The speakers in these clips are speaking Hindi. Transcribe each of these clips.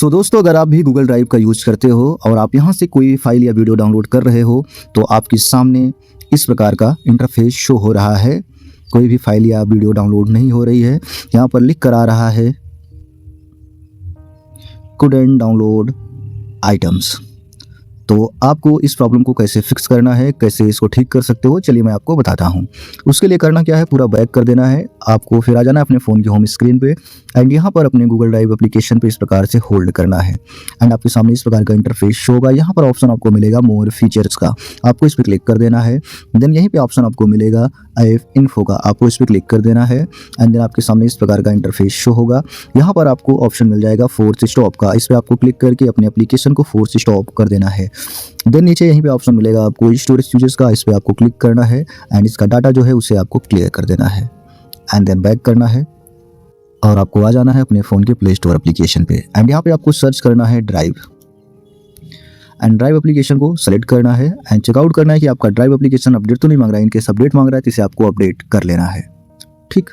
सो दोस्तों, अगर आप भी गूगल ड्राइव का यूज करते हो और आप यहाँ से कोई फाइल या वीडियो डाउनलोड कर रहे हो तो आपके सामने इस प्रकार का इंटरफेस शो हो रहा है। कोई भी फाइल या वीडियो डाउनलोड नहीं हो रही है। यहाँ पर लिख कर आ रहा है couldn't डाउनलोड आइटम्स। तो आपको इस प्रॉब्लम को कैसे फिक्स करना है, कैसे इसको ठीक कर सकते हो, चलिए मैं आपको बताता हूँ। उसके लिए करना क्या है, पूरा बैक कर देना है आपको, फिर आ जाना है अपने फ़ोन की होम स्क्रीन पे एंड यहाँ पर अपने गूगल ड्राइव एप्लीकेशन पे इस प्रकार से होल्ड करना है एंड आपके सामने इस प्रकार का इंटरफेस शो होगा। यहाँ पर ऑप्शन आपको मिलेगा मोर फीचर्स का, आपको इस पर क्लिक कर देना है। देन यहीं पर ऑप्शन आपको मिलेगा IF इन्फो का, आपको इस पर क्लिक कर देना है एंड देन आपके सामने इस प्रकार का इंटरफेस शो होगा। यहाँ पर आपको ऑप्शन मिल जाएगा फोर्स स्टॉप का, इस पर आपको क्लिक करके अपने एप्लीकेशन को फोर्स स्टॉप कर देना है। देन नीचे यहीं पे ऑप्शन मिलेगा आपको स्टोरेज यूजेस का, इस पर आपको क्लिक करना है एंड इसका डाटा जो है उसे आपको क्लियर कर देना है एंड देन बैक करना है और आपको आ जाना है अपने फ़ोन के प्ले स्टोर एप्लीकेशन पे एंड यहाँ पे आपको सर्च करना है ड्राइव एंड ड्राइव एप्लीकेशन को सेलेक्ट करना है एंड चेकआउट करना है कि आपका ड्राइव एप्लीकेशन अपडेट तो नहीं मांग रहा है। इनके अपडेट मांग रहा है तो इसे आपको अपडेट कर लेना है, ठीक।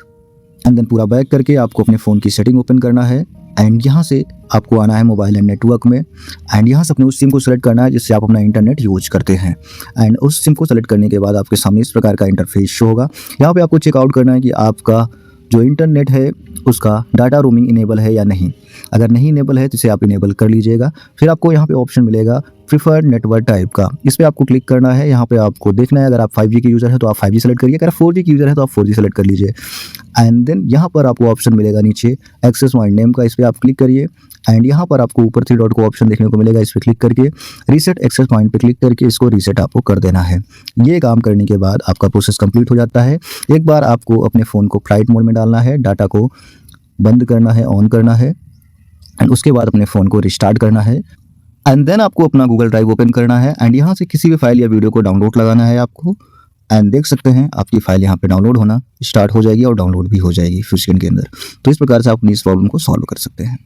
एंड देन पूरा बैक करके आपको अपने फ़ोन की सेटिंग ओपन करना है एंड यहाँ से आपको आना है मोबाइल एंड नेटवर्क में एंड यहाँ से अपने उस सिम को सेलेक्ट करना है जिससे आप अपना इंटरनेट यूज करते हैं एंड उस सिम को सेलेक्ट करने के बाद आपके सामने इस प्रकार का इंटरफेस शो होगा। यहाँ पे आपको चेकआउट करना है कि आपका जो इंटरनेट है उसका डाटा रोमिंग इनेबल है या नहीं। अगर नहीं इनेबल है तो इसे आप इनेबल कर लीजिएगा। फिर आपको यहाँ पे ऑप्शन मिलेगा प्रीफर्ड नेटवर्क टाइप का, इस पर आपको क्लिक करना है। यहाँ पे आपको देखना है अगर आप 5G के यूज़र है तो आप 5G सेलेक्ट करिए, अगर 4G के यूज़र है तो आप 4G सेलेक्ट कर लीजिए एंड देन यहाँ पर आपको ऑप्शन मिलेगा नीचे एक्सेस पॉइंट नेम का, इस पर आप क्लिक करिए एंड यहाँ पर आपको ऊपर 3 डॉट को ऑप्शन देखने को मिलेगा, इस पर क्लिक करके रीसेट एक्सेस पॉइंट पे क्लिक करके इसको रीसेट आपको कर देना है। ये काम करने के बाद आपका प्रोसेस कंप्लीट हो जाता है। एक बार आपको अपने फ़ोन को फ्लाइट मोड में डालना है, डाटा को बंद करना है, ऑन करना है एंड उसके बाद अपने फ़ोन को रिस्टार्ट करना है एंड देन आपको अपना गूगल ड्राइव ओपन करना है एंड यहाँ से किसी भी फाइल या वीडियो को डाउनलोड लगाना है आपको एंड देख सकते हैं आपकी फाइल यहाँ पे डाउनलोड होना स्टार्ट हो जाएगी और डाउनलोड भी हो जाएगी कुछ सेकंड के अंदर। तो इस प्रकार से आप अपनी इस प्रॉब्लम को सॉल्व कर सकते हैं।